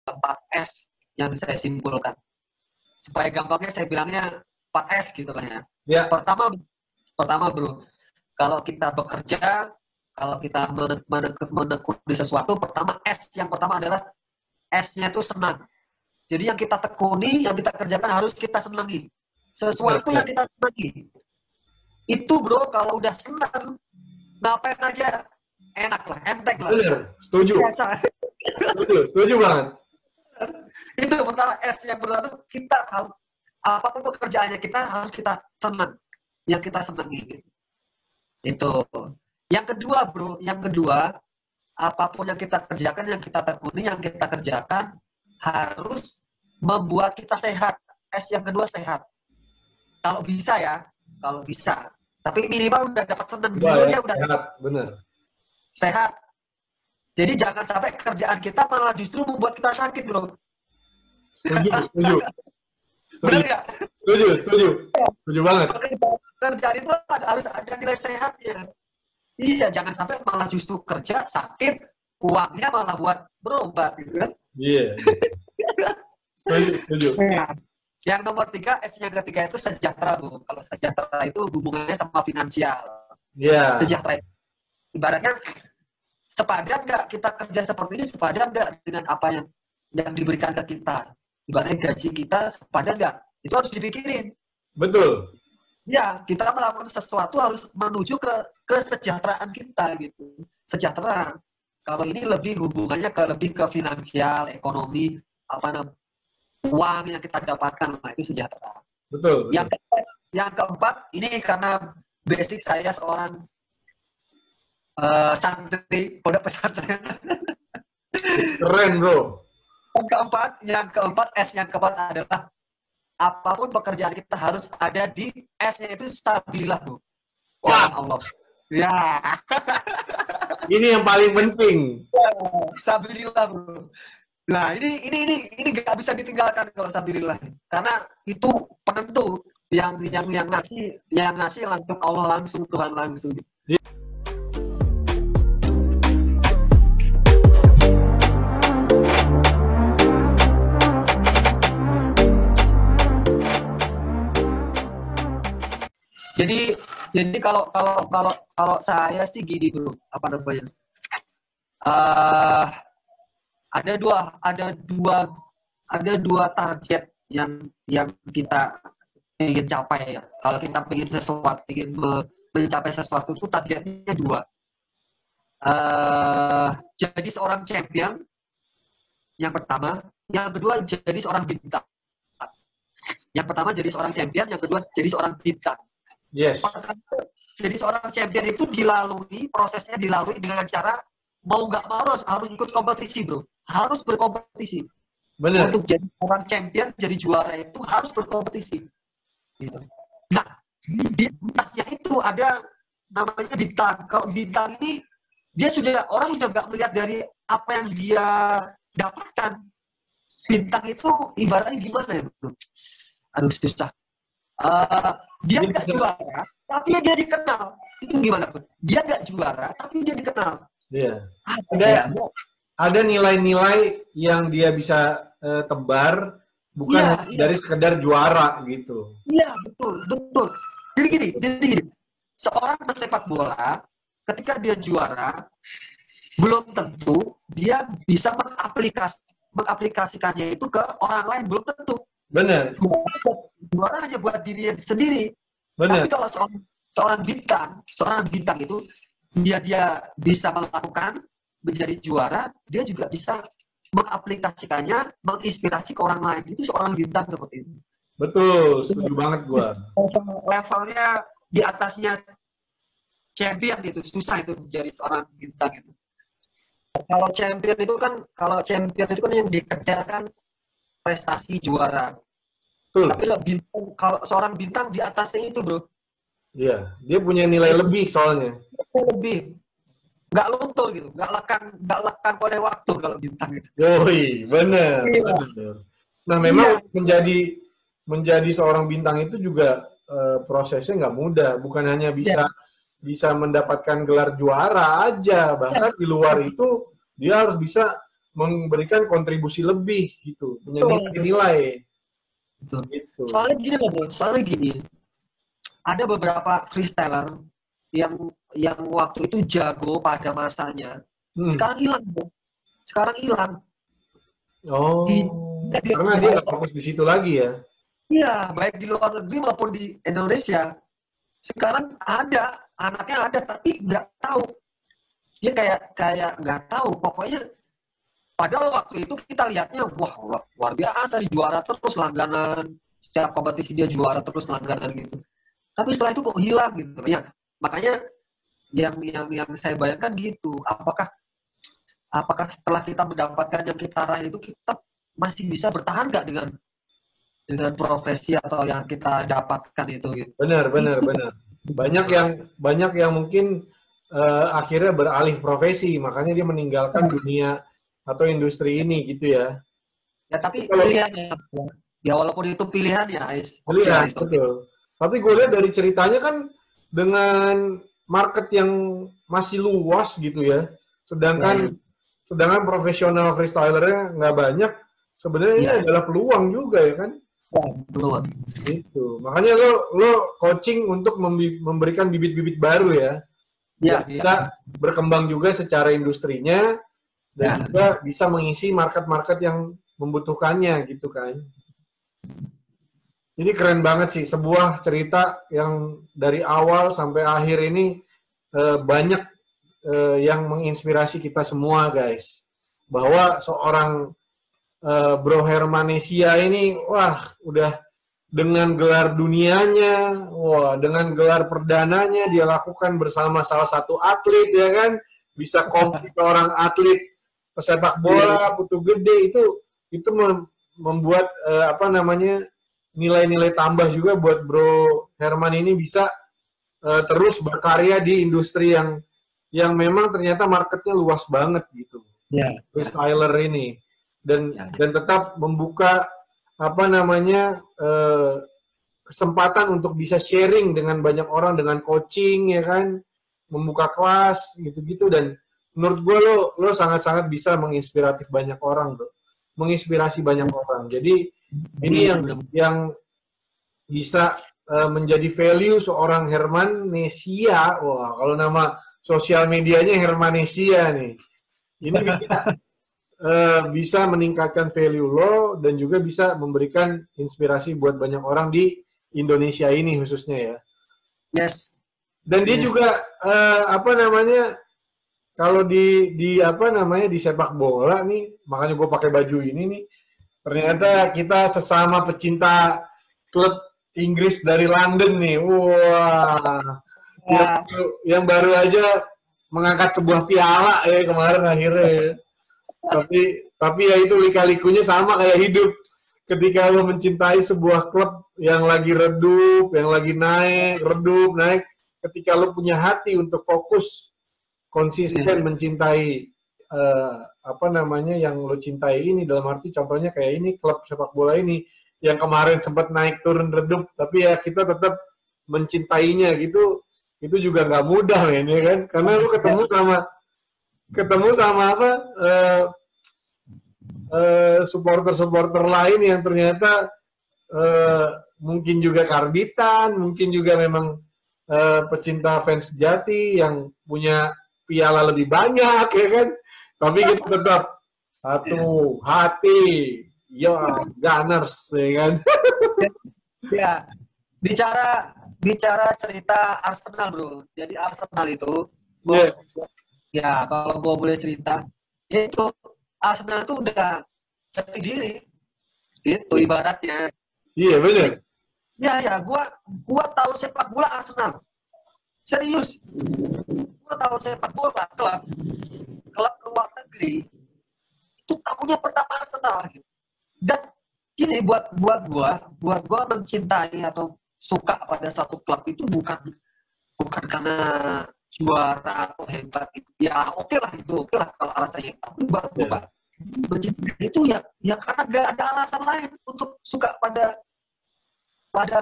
4S yang saya simpulkan. Supaya gampangnya saya bilangnya 4S gitu lah ya. Ya. Pertama bro, kalau kita bekerja, kalau kita menekuni sesuatu, yang pertama adalah S-nya itu senang. Jadi yang kita tekuni, yang kita kerjakan harus kita senangi. Sesuatu yang kita senangi. Itu bro, kalau udah senang, ngapain aja enak lah, enteng lah. Bener, setuju. Biasa. Setuju banget. Itu pertama S. Yang kedua itu kita harus, apapun pekerjaannya kita harus kita senang. Yang kita senangi. Itu. Yang kedua bro, apapun yang kita kerjakan, yang kita tekuni, yang kita kerjakan harus membuat kita sehat. S yang kedua sehat. Kalau bisa ya, kalau bisa. Tapi minimal udah dapat senang dulu ya udah. Sehat, bener. Sehat. Jadi jangan sampai kerjaan kita malah justru membuat kita sakit bro. Setuju. Benar nggak? Setuju banget. Kerjaan itu harus ada nilai sehatnya. Iya, jangan sampai malah justru kerja sakit, uangnya malah buat berobat gitu kan. Iya. Setuju. Yang nomor 3, S yang ketiga itu sejahtera bro. Kalau sejahtera itu hubungannya sama finansial. Iya. Sejahtera itu ibaratnya sepadan nggak kita kerja seperti ini, sepadan nggak dengan apa yang diberikan ke kita. Ibaratnya gaji kita sepadan nggak? Itu harus dipikirin. Betul. Ya, kita melakukan sesuatu harus menuju ke kesejahteraan kita gitu. Sejahtera. Kalau ini lebih hubungannya lebih ke finansial, ekonomi, uang yang kita dapatkan, nah itu sejahtera. Betul. Yang keempat, ini karena basic saya seorang santri pondok pesantren. Keren bro. Yang keempat S yang keempat adalah apapun pekerjaan kita harus ada di S-nya itu stabilillah bro. Jalan Allah. Ya. Ini yang paling penting. Stabilillah bro. Nah ini nggak bisa ditinggalkan kalau stabilillah, karena itu penentu yang ngasih langsung Allah, langsung Tuhan langsung. Jadi kalau saya sih gini bro, ada dua target yang kita ingin capai ya. Kalau kita ingin mencapai sesuatu itu targetnya 2. Jadi seorang champion yang pertama, yang kedua jadi seorang bintang. Yang pertama jadi seorang champion, yang kedua jadi seorang bintang. Yes. Jadi seorang champion itu prosesnya dilalui dengan cara mau nggak mau harus ikut kompetisi bro, harus berkompetisi. Benar. Untuk jadi orang champion, jadi juara itu harus berkompetisi. Gitu. Nah, di atasnya itu ada namanya bintang. Kalau bintang ini orang sudah nggak melihat dari apa yang dia dapatkan. Bintang itu ibaratnya gimana ya bro? Aduh susah. Dia nggak juara, tapi dia dikenal. Itu gimana bro? Dia nggak juara, tapi dia dikenal. Iya. Ada nilai-nilai yang dia bisa tebar, bukan dari sekedar juara gitu. Iya, betul. Jadi gini, seorang pesepak bola ketika dia juara belum tentu dia bisa mengaplikasikannya itu ke orang lain, belum tentu. Benar. Juara hanya buat diri sendiri. Benar. Tapi kalau seorang bintang itu dia bisa melakukan menjadi juara, dia juga bisa mengaplikasikannya, menginspirasi ke orang lain. Itu seorang bintang seperti itu. Betul, setuju banget gua. Levelnya di atasnya champion itu, susah itu menjadi seorang bintang itu. Kalau champion itu kan yang dikerjakan prestasi juara. Betul. Tapi kalau seorang bintang di atasnya itu bro. Iya, dia punya nilai lebih soalnya. Lebih. Nggak luntur gitu, nggak lekang oleh waktu kalau bintang itu. Yoi, benar. Nah, memang menjadi seorang bintang itu juga prosesnya nggak mudah. Bukan hanya bisa mendapatkan gelar juara aja, bahkan di luar itu dia harus bisa memberikan kontribusi lebih gitu, punya nilai. Gitu. Soalnya gini, ada beberapa freestyler yang waktu itu jago pada masanya, sekarang hilang. Oh, karena dia nggak fokus di situ lagi ya? Iya, baik di luar negeri maupun di Indonesia. Sekarang anaknya ada, tapi nggak tahu. Dia kayak nggak tahu. Pokoknya, padahal waktu itu kita lihatnya, wah luar biasa, juara terus langganan. Setiap kompetisi dia juara terus langganan gitu. Tapi setelah itu kok hilang gitu. Ya, makanya yang saya bayangkan gitu. Apakah setelah kita mendapatkan yang kita raih itu, kita masih bisa bertahan nggak dengan profesi atau yang kita dapatkan itu gitu. Benar. Banyak yang mungkin akhirnya beralih profesi, makanya dia meninggalkan dunia atau industri ini gitu ya. Ya tapi pilihannya, ya walaupun itu pilihan ya, pilihan, betul. Tapi gue lihat dari ceritanya kan dengan market yang masih luas gitu ya, sedangkan profesional freestylernya nggak banyak, sebenarnya ini adalah peluang juga ya kan? Peluang. Itu. Makanya lo coaching untuk memberikan bibit-bibit baru ya. Bisa berkembang juga secara industrinya dan juga bisa mengisi market-market yang membutuhkannya gitu kan. Ini keren banget sih, sebuah cerita yang dari awal sampai akhir ini banyak yang menginspirasi kita semua guys. Bahwa seorang Bro Hermanesia ini, wah udah dengan gelar dunianya, wah dengan gelar perdananya dia lakukan bersama salah satu atlet ya kan, bisa kompet orang atlet pesepak bola putu gede, itu membuat nilai-nilai tambah juga buat Bro Herman ini bisa terus berkarya di industri yang memang ternyata marketnya luas banget gitu. Freestyler ini dan tetap membuka kesempatan untuk bisa sharing dengan banyak orang, dengan coaching ya kan, membuka kelas gitu-gitu, dan menurut gue lo sangat-sangat bisa menginspiratif banyak orang bro, menginspirasi banyak orang. Jadi ini yang bisa menjadi value seorang Hermanesia. Wah, kalau nama sosial medianya Hermanesia nih, ini bisa meningkatkan value lo dan juga bisa memberikan inspirasi buat banyak orang di Indonesia ini khususnya ya. Yes. Dan dia juga kalau di sepak bola nih, makanya gue pakai baju ini nih. Ternyata kita sesama pecinta klub Inggris dari London nih. Wah. Yang baru aja mengangkat sebuah piala ya kemarin akhirnya ya. Tapi ya itu lika-likunya sama kayak hidup. Ketika lo mencintai sebuah klub yang lagi redup, yang lagi naik, redup, naik, ketika lo punya hati untuk fokus konsisten mencintai yang lo cintai ini, dalam arti contohnya kayak ini klub sepak bola ini yang kemarin sempat naik turun redup, tapi ya kita tetap mencintainya gitu, itu juga nggak mudah men, ya kan, karena lo ketemu sama supporter lain yang ternyata mungkin juga karbitan, mungkin juga memang pecinta fans sejati yang punya piala lebih banyak ya kan, tapi kita tetap satu hati, ya Gunners ya kan. Ya, bicara cerita Arsenal bro, jadi Arsenal itu ya kalau gue boleh cerita, itu Arsenal itu udah jati diri, itu ibaratnya. Iya benar. Ya, gua tahu sepak bola Arsenal. Serius. Gua tahu sepak bola klub luar negeri. Itu tahunya pertama Arsenal gitu. Dan gini buat gua mencintai atau suka pada satu klub itu bukan karena juara atau hebat gitu. Ya oke lah kalau alasannya. Tapi buat gua mencintai itu ya karena gak ada alasan lain untuk suka pada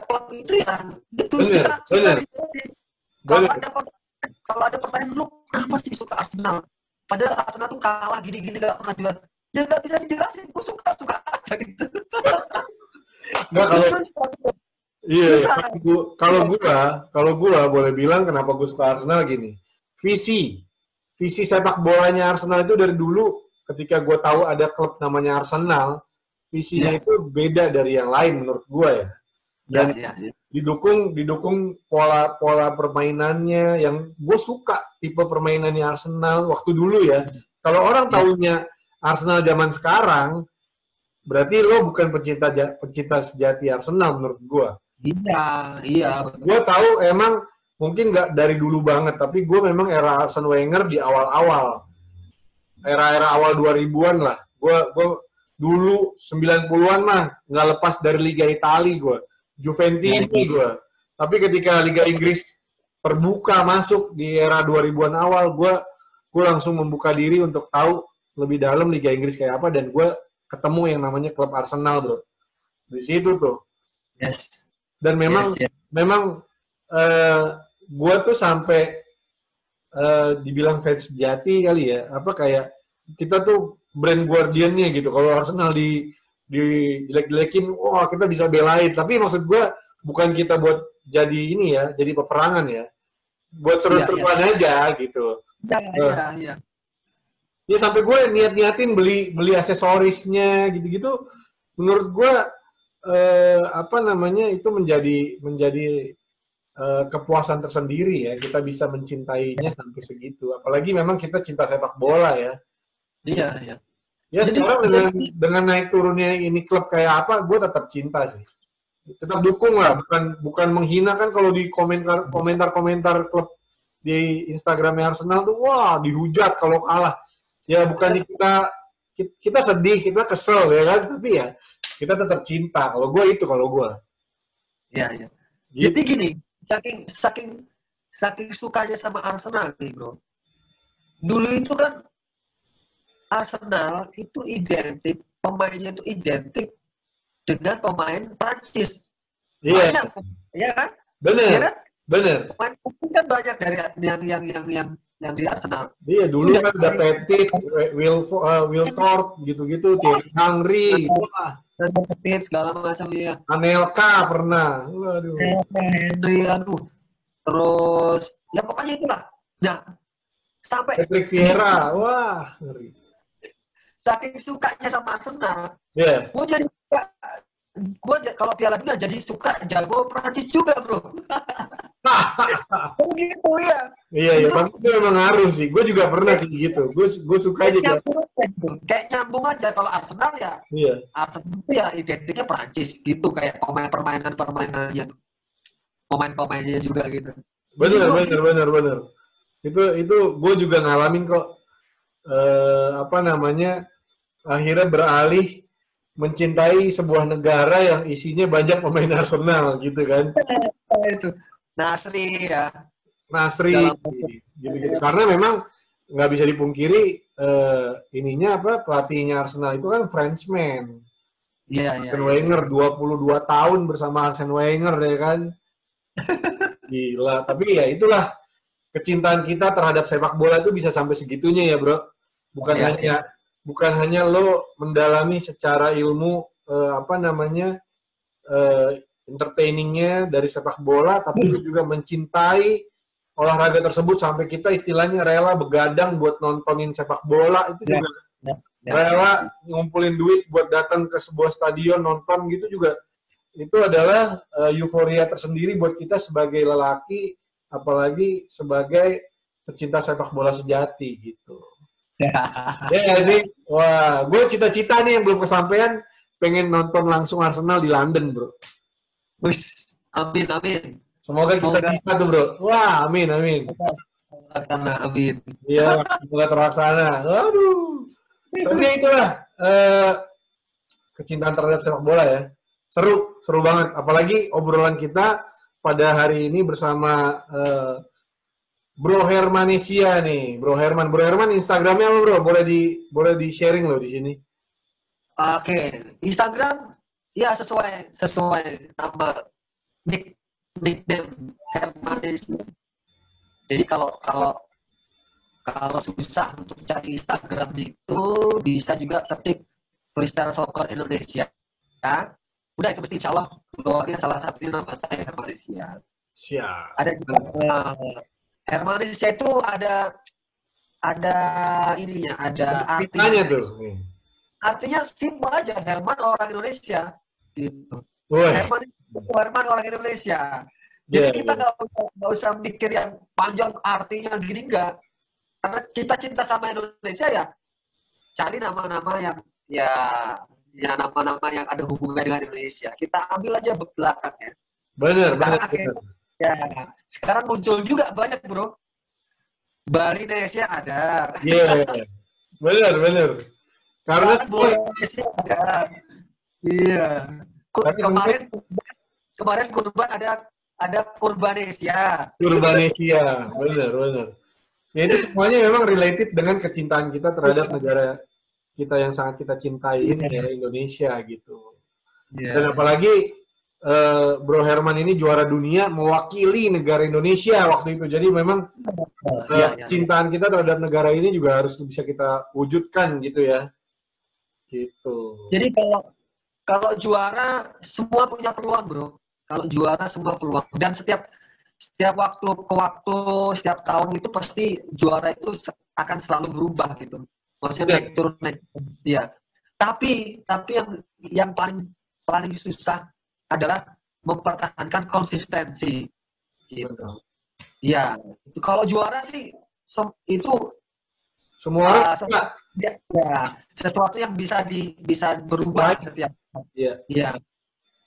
klub itu ya. Itu benar. Kalau ada pertanyaan lu kenapa sih suka Arsenal? Padahal Arsenal tuh kalah gini-gini gak pernah juara. Ya nggak bisa dijelasin, gue suka aja gitu. Nggak, iya, kalau gua boleh bilang kenapa gue suka Arsenal gini. Visi, visi sepak bolanya Arsenal itu dari dulu ketika gue tahu ada klub namanya Arsenal, visinya itu beda dari yang lain menurut gue ya. Dan didukung pola permainannya yang gue suka tipe permainannya Arsenal waktu dulu ya. Kalau orang taunya Arsenal zaman sekarang, berarti lo bukan pencinta sejati Arsenal menurut gue. Iya. Gue tahu emang mungkin nggak dari dulu banget, tapi gue memang era Arsene Wenger di awal-awal. Era-era awal 2000-an lah. Gue dulu 90-an mah nggak lepas dari Liga Italia gue. Juventini gue. Tapi ketika Liga Inggris terbuka masuk di era 2000-an awal, gue langsung membuka diri untuk tahu lebih dalam Liga Inggris kayak apa, dan gue ketemu yang namanya klub Arsenal, bro. Di situ tuh. Yes. Dan memang gue tuh sampai dibilang fans sejati kali ya, apa kayak kita tuh brand guardiannya gitu. Kalau Arsenal di jelek-jelekin, wah kita bisa belain. Tapi maksud gue bukan kita buat jadi ini ya, jadi peperangan ya. Buat seru-seruan aja gitu. Iya. Ya sampai gue niat-niatin beli aksesorisnya gitu-gitu. Menurut gue itu menjadi kepuasan tersendiri ya, kita bisa mencintainya sampai segitu. Apalagi memang kita cinta sepak bola ya. Iya. Ya jadi, sekarang dengan naik turunnya ini klub kayak apa, gue tetap cinta sih. Tetap dukung lah, bukan menghina kan. Kalau di komentar klub di Instagramnya Arsenal tuh, wah dihujat kalau kalah. Ya bukan kita sedih, kita kesel ya kan, tapi ya kita tetap cinta. Kalau gue. Iya. Gitu. Jadi gini, saking sukanya sama Arsenal nih, bro. Dulu itu kan Arsenal itu pemainnya itu identik dengan pemain Prancis. Iya. Iya kan? Bener. Pemain Prancis kan banyak dari yang di Arsenal. Iya, dulu kan udah Petit, Will Thorpe gitu-gitu, Thierry Henry, Petit segala macam ya. Anelka pernah. Waduh. Henry, terus ya pokoknya itulah. Nah, sampai Patrick Vieira, wah, ngeri. Saking sukanya sama Arsenal, gue kalau Piala Dunia jadi suka jago Prancis juga, bro. Gitu ya. Iya, tapi itu memang ngaruh sih. Gue juga pernah kayak gitu. Gue suka aja. Kayak nyambung aja. Kalau Arsenal ya, Arsenal itu ya identiknya Prancis gitu, kayak permainannya, pemainnya juga gitu. Bener. Itu gue juga ngalamin kok. Akhirnya beralih mencintai sebuah negara yang isinya banyak pemain Arsenal gitu kan. Itu Nasri gitu. Karena memang nggak bisa dipungkiri pelatihnya Arsenal itu kan Frenchman. Arsene Wenger 22 tahun bersama Arsene Wenger ya kan. Gila, tapi ya itulah kecintaan kita terhadap sepak bola itu bisa sampai segitunya ya, bro. Bukan hanya lo mendalami secara ilmu entertainingnya dari sepak bola, tapi lo juga mencintai olahraga tersebut sampai kita istilahnya rela begadang buat nontonin sepak bola, itu juga rela ngumpulin duit buat datang ke sebuah stadion nonton gitu juga. Itu adalah euforia tersendiri buat kita sebagai lelaki, apalagi sebagai pecinta sepak bola sejati gitu. Ya sih, wah, gue cita-cita nih yang belum kesampaian, pengen nonton langsung Arsenal di London, bro. Wis, amin. Semoga kita bisa tuh, bro. Wah, amin. Amin. Iya, semoga terlaksana. Waduh. Tapi itulah kecintaan terhadap sepak bola ya. Seru banget. Apalagi obrolan kita pada hari ini bersama Bro Hermanesia nih, Bro Herman Instagramnya apa, bro? Boleh di sharing loh di sini. Oke. Instagram ya sesuai nama nickname Hermanesia. Jadi kalau kalau susah untuk cari Instagram itu bisa juga ketik Freestyle Soccer Indonesia. Ya. Udah itu pasti insya Allah keluarnya salah satunya nama saya Hermanisia. Siap. Ada juga Hermanisia itu ada ininya, ada artinya tuh. Artinya simpel aja, Herman orang Indonesia. Gitu. Woy. Herman orang Indonesia. Jadi kita nggak usah mikir yang panjang artinya gini, enggak. Karena kita cinta sama Indonesia ya, cari nama-nama yang ya nama-nama yang ada hubungan dengan Indonesia. Kita ambil aja belakangnya. Benar. Ya, sekarang muncul juga banyak bro. Balinesia ada. Iya, benar. Karena Balinesia ada. Iya. Kemarin kurban ada Kurbanesia. Kurbanesia, benar. Ya, itu semuanya memang related dengan kecintaan kita terhadap negara kita yang sangat kita cintai, negara Indonesia gitu. Dan apalagi Bro Herman ini juara dunia mewakili negara Indonesia waktu itu. Jadi memang cintaan kita terhadap negara ini juga harus bisa kita wujudkan gitu ya. Gitu. Jadi kalau juara semua punya peluang, Bro. Kalau juara semua peluang, dan setiap waktu ke waktu, setiap tahun itu pasti juara itu akan selalu berubah gitu. Maksudnya naik turun. Ya. Tapi yang paling susah adalah mempertahankan konsistensi. Gitu. Ya, kalau juara sih itu semua sesuatu yang bisa berubah setiap. Iya.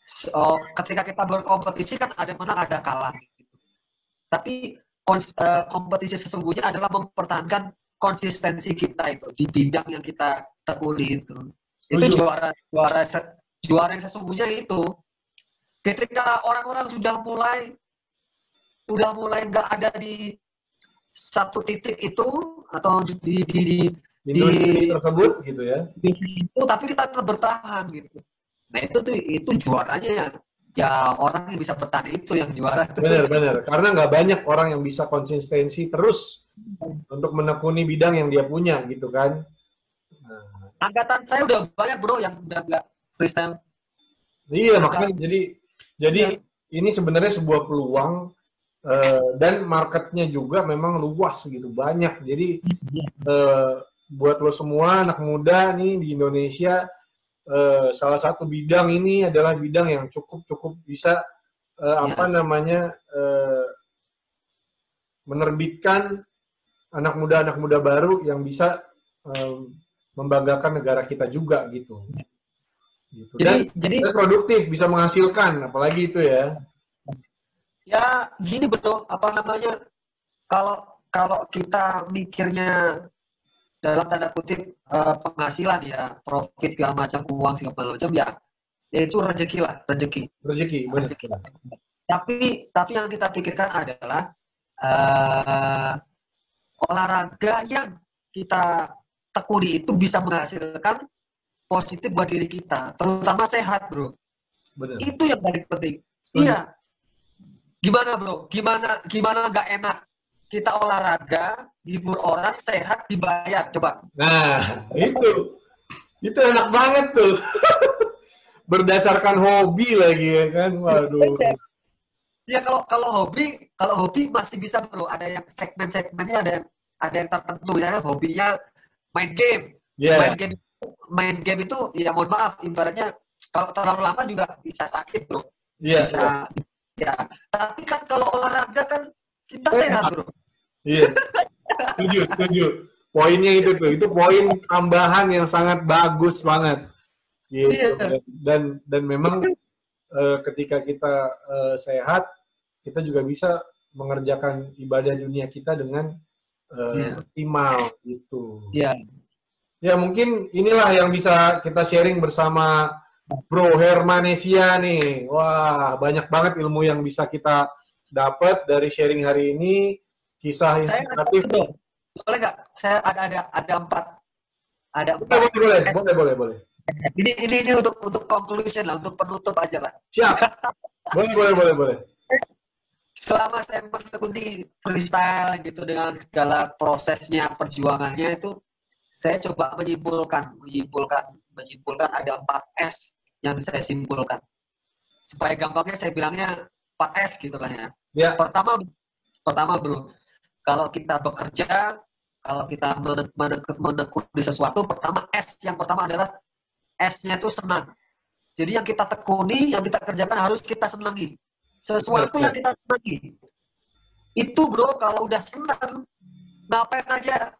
So, ketika kita berkompetisi kan ada menang ada kalah. Gitu. Tapi kompetisi sesungguhnya adalah mempertahankan konsistensi kita itu di bidang yang kita tekuni itu. Itu juara yang sesungguhnya itu. Ketika orang-orang sudah mulai nggak ada di satu titik itu atau di tersebut gitu ya. Itu tapi kita tetap bertahan gitu. Nah itu juaranya ya orang yang bisa bertahan itu yang juara. Benar. Karena nggak banyak orang yang bisa konsistensi terus untuk menekuni bidang yang dia punya gitu kan. Angkatan saya udah banyak bro yang udah nggak freestyle. Iya makanya jadi ini sebenarnya sebuah peluang dan marketnya juga memang luas gitu, banyak. Jadi buat lo semua anak muda nih di Indonesia, salah satu bidang ini adalah bidang yang cukup bisa menerbitkan anak muda baru yang bisa membanggakan negara kita juga gitu. Jadi produktif, bisa menghasilkan, apalagi itu ya. Ya gini bro, kalau kita mikirnya dalam tanda kutip penghasilan ya, profit segala macam, uang segala macam ya itu rezeki. Benar. Tapi yang kita pikirkan adalah olahraga yang kita tekuni itu bisa menghasilkan positif buat diri kita, terutama sehat bro. Benar. Itu yang paling penting. Iya. Gimana bro? Gimana nggak enak kita olahraga, hibur orang, sehat, dibayar, coba. Nah, itu enak banget tuh. Berdasarkan hobi lagi ya kan, waduh. Ya kalau hobi masih bisa bro. Ada yang segmennya ada yang tertentu, misalnya hobinya main game. Yeah. Main game itu ya mohon maaf, ibaratnya kalau terlalu lama juga bisa sakit bro. Iya. Yeah. Ya, tapi kan kalau olahraga kan kita sehat bro. Iya, setuju. Poinnya itu poin tambahan yang sangat bagus banget. Gitu. Iya. Dan memang ketika kita sehat, kita juga bisa mengerjakan ibadah dunia kita dengan optimal gitu. Iya. Ya mungkin inilah yang bisa kita sharing bersama Bro Hermanisia nih. Wah, banyak banget ilmu yang bisa kita dapat dari sharing hari ini. Kisah inspiratif. Boleh nggak? Saya ada 4. Boleh. Ini untuk conclusion lah, untuk penutup aja lah. Siap. Boleh. selama saya menekuni freestyle gitu dengan segala prosesnya, perjuangannya itu, saya coba menyimpulkan ada 4S yang saya simpulkan. Supaya gampangnya saya bilangnya 4S gitu kan ya. Ya. Pertama bro, kalau kita bekerja, kalau kita menekuni sesuatu, yang pertama adalah S-nya itu senang. Jadi yang kita tekuni, yang kita kerjakan harus kita senangi. Sesuatu yang kita senangi. Itu bro, kalau udah senang, ngapain aja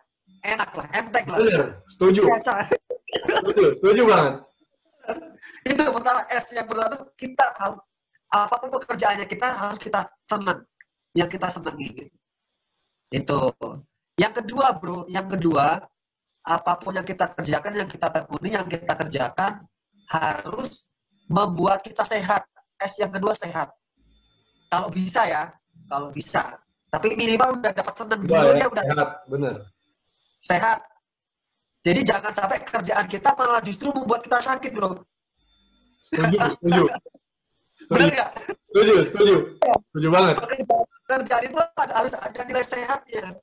enak lah, enteng lah. Bener, setuju. Setuju banget. Itu pertama S. Yang kedua tuh kita apapun pekerjaannya kita harus kita senang. Yang kita senangi. Itu. Yang kedua bro, apapun yang kita kerjakan, yang kita tekuni, yang kita kerjakan harus membuat kita sehat. S yang kedua sehat. Kalau bisa ya, kalau bisa. Tapi minimal udah dapat senang dulu ya, udah sehat, bener. Sehat. Jadi jangan sampai kerjaan kita malah justru membuat kita sakit, bro. Setuju. Benar nggak? Setuju banget. Kerjaan itu harus ada nilai sehatnya.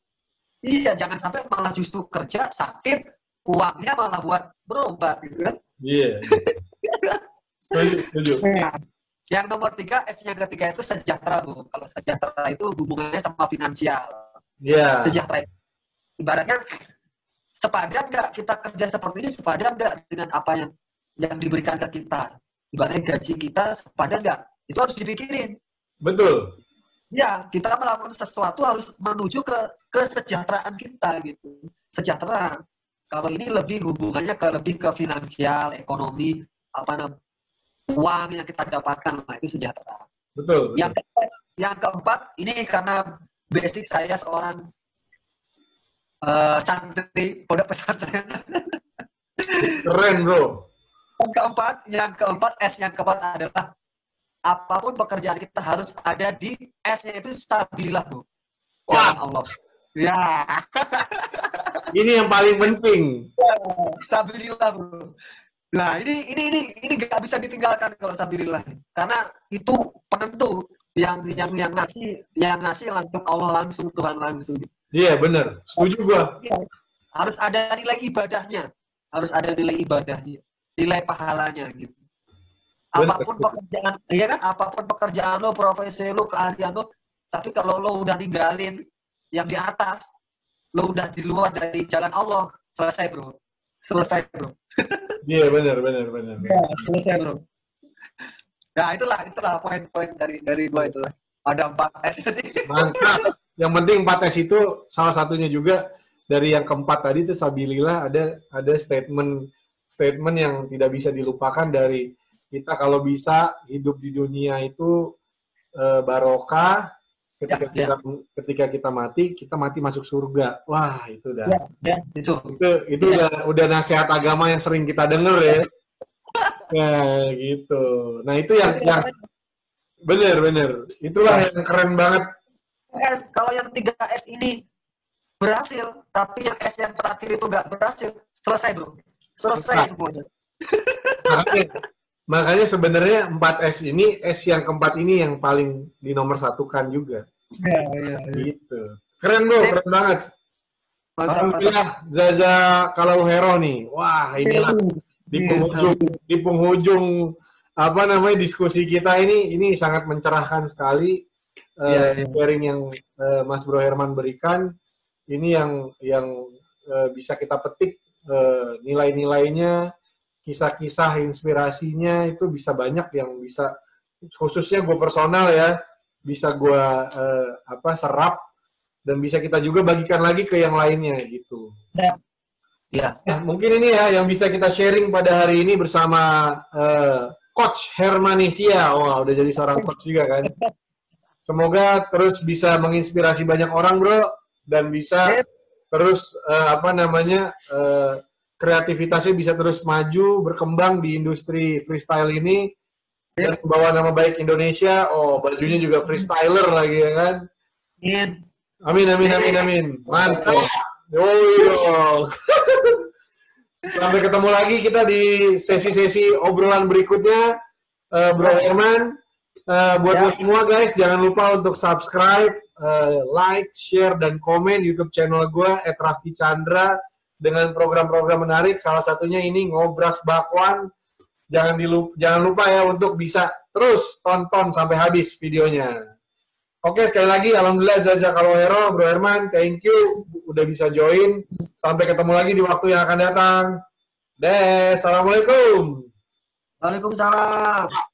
Iya, jangan sampai malah justru kerja sakit, uangnya malah buat berobat, gitu kan? Iya. Setuju. Yang nomor 3, S yang ketiga itu sejahtera, Bu. Kalau sejahtera itu hubungannya sama finansial. Iya. Sejahtera itu. Ibaratnya, sepadan nggak kita kerja seperti ini, sepadan nggak dengan apa yang diberikan ke kita. Ibaratnya gaji kita sepadan nggak? Itu harus dipikirin. Betul. Ya, kita melakukan sesuatu harus menuju ke kesejahteraan kita, gitu. Sejahtera. Kalau ini lebih ke finansial, ekonomi, uang yang kita dapatkan, nah itu sejahtera. Betul. Yang keempat, ini karena basic saya seorang santri pondok pesantren. Keren bro. Yang keempat S yang keempat adalah apapun pekerjaan kita harus ada di S-nya itu stabilillah, bro. Jalan Allah. Ya. Ini yang paling penting. Stabilillah, bro. Nah, ini nggak bisa ditinggalkan kalau sabilillah. Karena itu penentu yang ngasih langsung Allah langsung, Tuhan langsung. Iya, benar. Setuju gua. Harus ada nilai ibadahnya. Nilai pahalanya gitu. Apapun pekerjaan, ya kan? Apapun pekerjaan lo, profesi lo, keahlian lo, tapi kalau lo udah ninggalin yang di atas, lo udah di luar dari jalan Allah, selesai, bro. Iya, benar. Ya, selesai, bro. Nah, itulah poin-poin dari dua itulah. Ada 4S tadi. Mantap. Yang penting 4S itu salah satunya juga dari yang keempat tadi itu sabilillah, ada statement yang tidak bisa dilupakan dari kita. Kalau bisa hidup di dunia itu barokah, ketika kita mati masuk surga. Wah, itu dah. Itu udah nasihat agama yang sering kita dengar ya. Nah, gitu. Nah, itu yang bener. Itulah yang keren banget. Kalau yang 3S ini berhasil, tapi yang S yang terakhir itu nggak berhasil, selesai, bro. Selesai semuanya. Makanya sebenarnya 4S ini, S yang keempat ini yang paling dinomorsatukan juga. Iya. Gitu. Keren bro, keren banget. Alhamdulillah, Zaza Kalauhero nih. Wah, inilah di penghujung diskusi kita ini sangat mencerahkan sekali. Sharing yang Mas Bro Herman berikan, ini yang bisa kita petik nilai-nilainya, kisah-kisah inspirasinya itu bisa banyak yang bisa, khususnya gue personal ya, bisa gue serap dan bisa kita juga bagikan lagi ke yang lainnya gitu. Ya. Mungkin ini ya yang bisa kita sharing pada hari ini bersama Coach Hermanisia. Wah, udah jadi seorang coach juga kan. Semoga terus bisa menginspirasi banyak orang, bro, dan bisa terus kreativitasnya bisa terus maju, berkembang di industri freestyle ini dan membawa nama baik Indonesia. Oh, bajunya juga freestyler lagi ya kan? Amin. Mantap. Yo. Sampai ketemu lagi kita di sesi-sesi obrolan berikutnya, Bro Herman. Buat lo semua guys, jangan lupa untuk subscribe, like, share, dan komen YouTube channel gue @raffi_chandra dengan program-program menarik. Salah satunya ini Ngobras Bakwan. Jangan lupa ya untuk bisa terus tonton sampai habis videonya. Oke, sekali lagi alhamdulillah jazakallahu Bro Herman, thank you udah bisa join. Sampai ketemu lagi di waktu yang akan datang. Assalamualaikum. Waalaikumsalam.